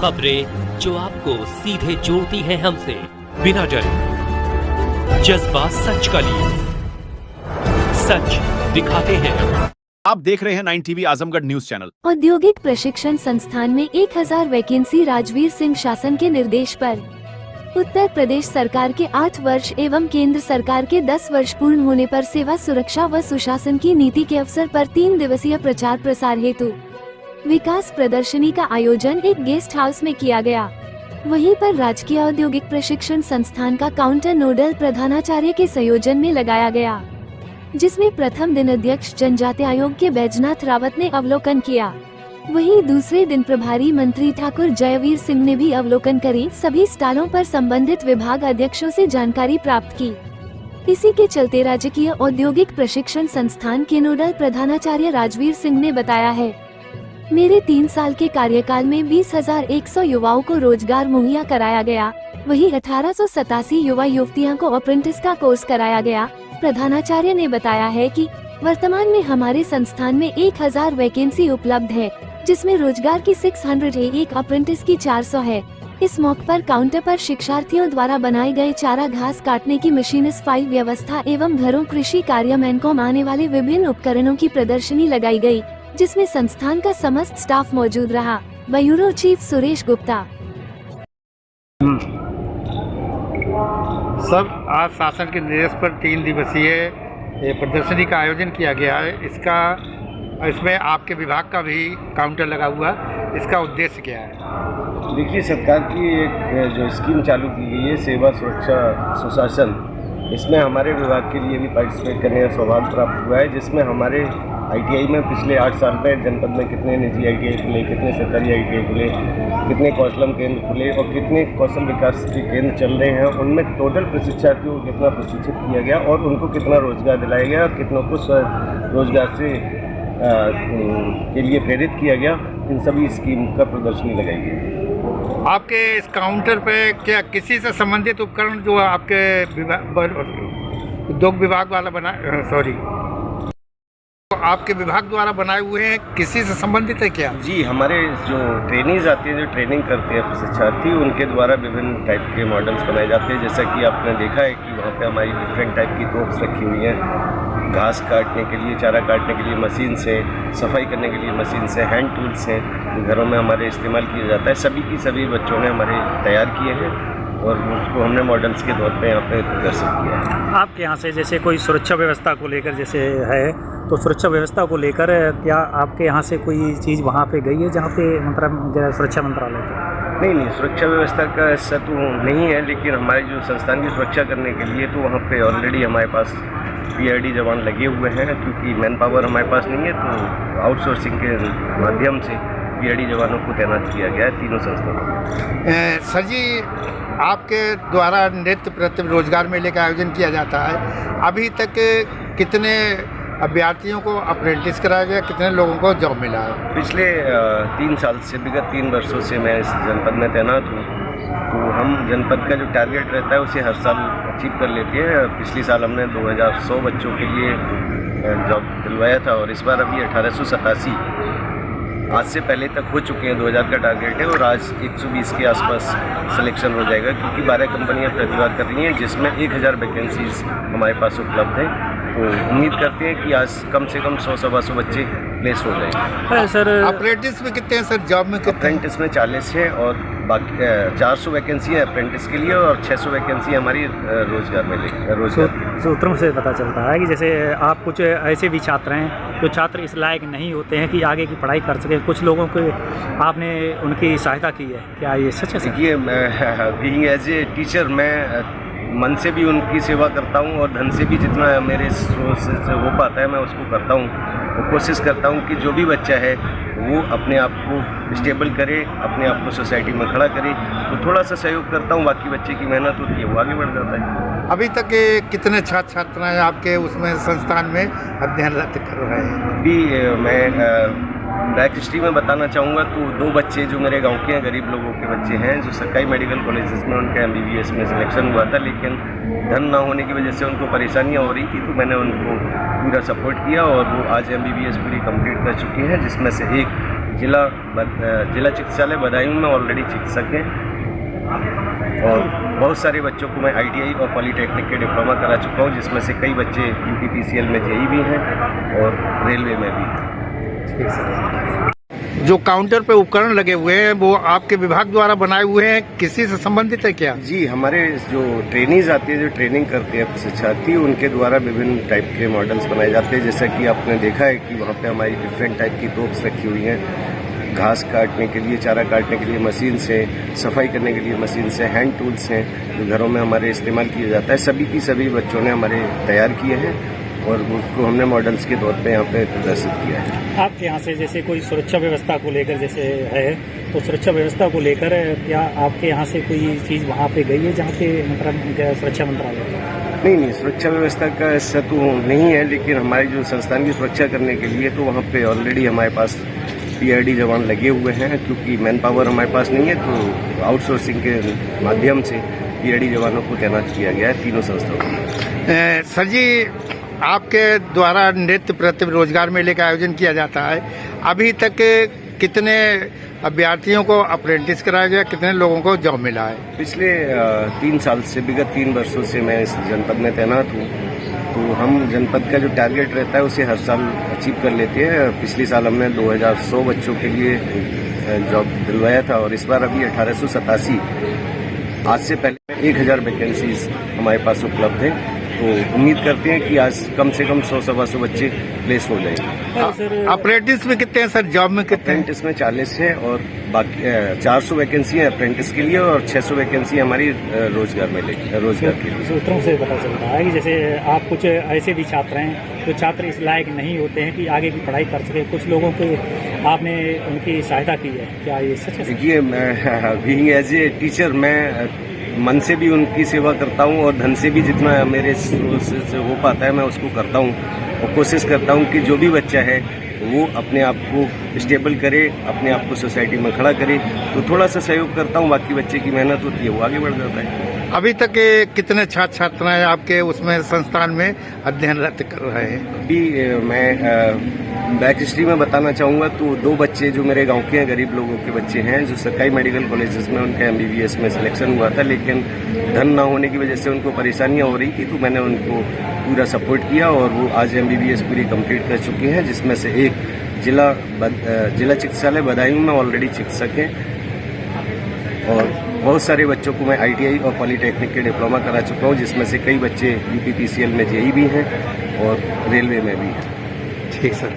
खबरें जो आपको सीधे जोड़ती हैं हमसे, बिना डरे, जज्बा सच का लिए, सच दिखाते हैं। आप देख रहे हैं 9 टीवी आजमगढ़ न्यूज चैनल। औद्योगिक प्रशिक्षण संस्थान में 1000 वैकेंसी। राजवीर सिंह शासन के निर्देश पर उत्तर प्रदेश सरकार के 8 वर्ष एवं केंद्र सरकार के 10 वर्ष पूर्ण होने पर सेवा सुरक्षा व सुशासन की नीति के अवसर पर 3 दिवसीय प्रचार प्रसार हेतु विकास प्रदर्शनी का आयोजन एक गेस्ट हाउस में किया गया। वहीं पर राजकीय औद्योगिक प्रशिक्षण संस्थान का काउंटर नोडल प्रधानाचार्य के संयोजन में लगाया गया, जिसमें प्रथम दिन अध्यक्ष जनजाति आयोग के बैजनाथ रावत ने अवलोकन किया। वहीं दूसरे दिन प्रभारी मंत्री ठाकुर जयवीर सिंह ने भी अवलोकन करी। सभी स्टॉलों पर संबंधित विभाग अध्यक्षों से जानकारी प्राप्त की। इसी के चलते राजकीय औद्योगिक प्रशिक्षण संस्थान के नोडल प्रधानाचार्य राजवीर सिंह ने बताया है, मेरे 3 साल के कार्यकाल में 20,100 युवाओं को रोजगार मुहैया कराया गया। वहीं 1887 युवा युवतियों को अप्रेंटिस का कोर्स कराया गया। प्रधानाचार्य ने बताया है कि वर्तमान में हमारे संस्थान में 1000 वैकेंसी उपलब्ध है, जिसमें रोजगार की 600 है, एक अप्रेंटिस की 400 है। इस मौके पर काउंटर पर शिक्षार्थियों द्वारा बनाए गए चारा, घास काटने की मशीन, फाइल व्यवस्था एवं घरों, कृषि कार्य मैनकॉम आने वाले विभिन्न उपकरणों की प्रदर्शनी लगाई गई, जिसमें संस्थान का समस्त स्टाफ मौजूद रहा। Bureau chief Suresh Gupta. सब आज शासन के निर्देश पर 3 दिवसीय प्रदर्शनी का आयोजन किया गया है। इसमें आपके विभाग का भी काउंटर लगा हुआ, इसका उद्देश्य क्या है? देखिए, सरकार की एक जो स्कीम चालू की गई है सेवा सुरक्षा सुशासन, इसमें हमारे विभाग के लिए भी पार्टिसिपेट करने का सौभाग्य प्राप्त हुआ है, जिसमें हमारे ITI में पिछले 8 साल में जनपद में कितने निजी ITI खुले, कितने सरकारी ITI खुले, कितने कौशलम केंद्र खुले और कितने कौशल विकास के केंद्र चल रहे हैं, उनमें टोटल प्रशिक्षार्थियों को कितना प्रशिक्षित किया गया और उनको कितना रोजगार दिलाया गया और कितनों को रोजगार से के लिए प्रेरित किया गया, इन सभी स्कीम का प्रदर्शनी लगाई गई। आपके इस काउंटर पे क्या किसी से संबंधित उपकरण जो आपके उद्योग विभाग वाला आपके विभाग द्वारा बनाए हुए हैं, किसी से संबंधित है क्या? जी, हमारे जो ट्रेनिंग्स आती हैं, जो ट्रेनिंग करते हैं प्रशिक्षार्थी, उनके द्वारा विभिन्न टाइप के मॉडल्स बनाए जाते हैं। जैसा कि आपने देखा है कि वहाँ पे हमारी डिफरेंट टाइप की तोप्स रखी हुई हैं, घास काटने के लिए, चारा काटने के लिए मशीन से, सफाई करने के लिए मशीन से, हैंड टूल्स हैं, घरों में हमारे इस्तेमाल किया जाता है। सभी की सभी बच्चों ने हमारे तैयार किए हैं और उसको हमने मॉडल्स के तौर पे यहाँ पे प्रदर्शित किया है। आपके यहाँ से जैसे कोई सुरक्षा व्यवस्था को लेकर जैसे है, तो सुरक्षा व्यवस्था को लेकर क्या आपके यहाँ से कोई चीज़ वहाँ पे गई है जहाँ पे मतलब सुरक्षा मंत्रालय का? नहीं, सुरक्षा व्यवस्था का ऐसा तो नहीं है, लेकिन हमारे जो संस्थान की सुरक्षा करने के लिए तो वहाँ पे ऑलरेडी हमारे पास PRD जवान लगे हुए हैं, क्योंकि मैन पावर हमारे पास नहीं है, तो आउटसोर्सिंग के माध्यम से PRD जवानों को तैनात किया गया है तीनों संस्थानों। सर जी, आपके द्वारा नित्य प्रति रोजगार मेले का आयोजन किया जाता है। अभी तक कितने अभ्यर्थियों को अप्रेंटिस कराया गया, कितने लोगों को जॉब मिला है? पिछले 3 साल से, विगत 3 वर्षों से मैं इस जनपद में तैनात हूँ, तो हम जनपद का जो टारगेट रहता है उसे हर साल अचीव कर लेते हैं। पिछले साल हमने 2100 बच्चों के लिए जॉब दिलवाया था और इस बार अभी 1887 आज से पहले तक हो चुके हैं। 2000 का टारगेट है और आज 120 के आसपास सिलेक्शन हो जाएगा, क्योंकि 12 कंपनियां प्रतिभा कर रही हैं, जिसमें 1000 वैकेंसीज हमारे पास उपलब्ध हैं। तो उम्मीद करते हैं कि आज कम से कम 100-125 बच्चे प्लेस हो जाएंगे। सर, अप्रेंटिस में कितने हैं सर? जॉब में कितने? अप्रेंटिस में 40 है और बाकी 400 वैकेंसी है अप्रेंटिस के लिए और 600 वैकेंसी हमारी रोजगार में रोजगार। सूत्रों से पता चलता है कि जैसे आप कुछ ऐसे भी छात्र हैं जो छात्र इस लायक नहीं होते हैं कि आगे की पढ़ाई कर सकें, कुछ लोगों को आपने उनकी सहायता की है, क्या ये सच है? देखिए, बीइंग एज ए टीचर मैं मन से भी उनकी सेवा करता हूं और धन से भी जितना मेरे सोच से हो पाता है मैं उसको करता हूं। कोशिश करता हूं कि जो भी बच्चा है वो अपने आप को स्टेबल करे, अपने आप को सोसाइटी में खड़ा करे, तो थोड़ा सा सहयोग करता हूं। बाकी बच्चे की मेहनत होती है, वो आगे बढ़ जाता है। अभी तक कितने छात्र छात्राएँ आपके उसमें संस्थान में अध्ययनरत कर रहे हैं? अभी मैं बैक हिस्ट्री में बताना चाहूँगा तो 2 बच्चे जो मेरे गांव के हैं, गरीब लोगों के बच्चे हैं, जो सरकारी मेडिकल कॉलेजेस में उनका MBBS में सिलेक्शन हुआ था, लेकिन धन ना होने की वजह से उनको परेशानियां हो रही थी, तो मैंने उनको पूरा सपोर्ट किया और वो आज MBBS पूरी कंप्लीट कर चुके हैं, जिसमें से एक जिला चिकित्सालय बदायूं में ऑलरेडी चिकित्सक हैं और बहुत सारे बच्चों को मैं ITI और पॉलीटेक्निक के डिप्लोमा करा चुका हूँ, जिसमें से कई बच्चे UPPCL में JEE भी हैं और रेलवे में भी हैं। जो काउंटर पे उपकरण लगे हुए हैं वो आपके विभाग द्वारा बनाए हुए हैं, किसी से संबंधित है क्या? जी, हमारे जो ट्रेनीज आती है, जो ट्रेनिंग करते हैं शिक्षार्थी, उनके द्वारा विभिन्न टाइप के मॉडल्स बनाए जाते हैं। जैसा कि आपने देखा है कि वहाँ पे हमारी डिफरेंट टाइप की तोप्स रखी हुई हैं, घास काटने के लिए, चारा काटने के लिए मशीन से, सफाई करने के लिए मशीन से, हैंड टूल्स हैं जो घरों में हमारे इस्तेमाल किया जाता है। सभी की सभी बच्चों ने हमारे तैयार किए हैं और उसको हमने मॉडल्स के तौर पे यहाँ पे प्रदर्शित किया है। आपके यहाँ से जैसे कोई सुरक्षा व्यवस्था को लेकर जैसे है, तो सुरक्षा व्यवस्था को लेकर क्या आपके यहाँ से कोई चीज़ वहाँ पे गई है जहाँ पे मतलब सुरक्षा मंत्रालय? नहीं, सुरक्षा व्यवस्था का ऐसा तो नहीं है, लेकिन हमारे जो संस्थान की सुरक्षा करने के लिए तो वहाँ पे ऑलरेडी हमारे पास PRD जवान लगे हुए हैं, क्योंकि मैन पावर हमारे पास नहीं है, तो आउटसोर्सिंग के माध्यम से PRD जवानों को तैनात किया गया है तीनों संस्थाओं में। सर जी, आपके द्वारा नृत्य प्रतिभा रोजगार मेले का आयोजन किया जाता है, अभी तक कितने अभ्यर्थियों को अप्रेंटिस कराया गया, कितने लोगों को जॉब मिला है? पिछले 3 साल से, विगत 3 वर्षों से मैं इस जनपद में तैनात हूँ, तो हम जनपद का जो टारगेट रहता है उसे हर साल अचीव कर लेते हैं। पिछले साल हमने 2100 बच्चों के लिए जॉब दिलवाया था और इस बार अभी 1887, आज से पहले 1000 वैकेंसीज हमारे पास उपलब्ध हैं। तो उम्मीद करते हैं कि आज कम से कम 100-125 बच्चे प्लेस हो जाएंगे। अप्रेंटिस में कितने हैं सर, जॉब में कितने? अप्रेंटिस में 40 है और बाकी 400 वैकेंसी है अप्रेंटिस के लिए और 600 वैकेंसी हमारी रोजगार के लिए। सूत्रों से पता चलता है कि जैसे आप कुछ ऐसे भी छात्र हैं जो छात्र इस लायक नहीं होते हैं कि आगे की पढ़ाई कर सके, कुछ लोगों के आपने उनकी सहायता की है, क्या ये सच है? देखिए, मैं बीइंग एज ए टीचर, मैं मन से भी उनकी सेवा करता हूं और धन से भी जितना मेरे से हो पाता है मैं उसको करता हूं और कोशिश करता हूं कि जो भी बच्चा है वो अपने आप को स्टेबल करे, अपने आप को सोसाइटी में खड़ा करे, तो थोड़ा सा सहयोग करता हूं। बाकी बच्चे की मेहनत होती है, वो आगे बढ़ जाता है। अभी तक कितने छात्र छात्राएं आपके उसमें संस्थान में अध्ययनरत कर रहे हैं? अभी मैं बैक हिस्ट्री में बताना चाहूँगा तो 2 बच्चे जो मेरे गांव के हैं, गरीब लोगों के बच्चे हैं, जो सरकारी मेडिकल कॉलेजेस में उनका MBBS में सिलेक्शन हुआ था, लेकिन धन ना होने की वजह से उनको परेशानियां हो रही थी, तो मैंने उनको पूरा सपोर्ट किया और वो आज MBBS पूरी कंप्लीट कर चुके हैं, जिसमें से एक जिला चिकित्सालय बदायूं में ऑलरेडी चिकित्सक हैं और बहुत सारे बच्चों को मैं ITI और पॉलीटेक्निक के डिप्लोमा करा चुका हूँ, जिसमें से कई बच्चे UPPCL में JEE भी हैं और रेलवे में भी हैं। ठीक सर।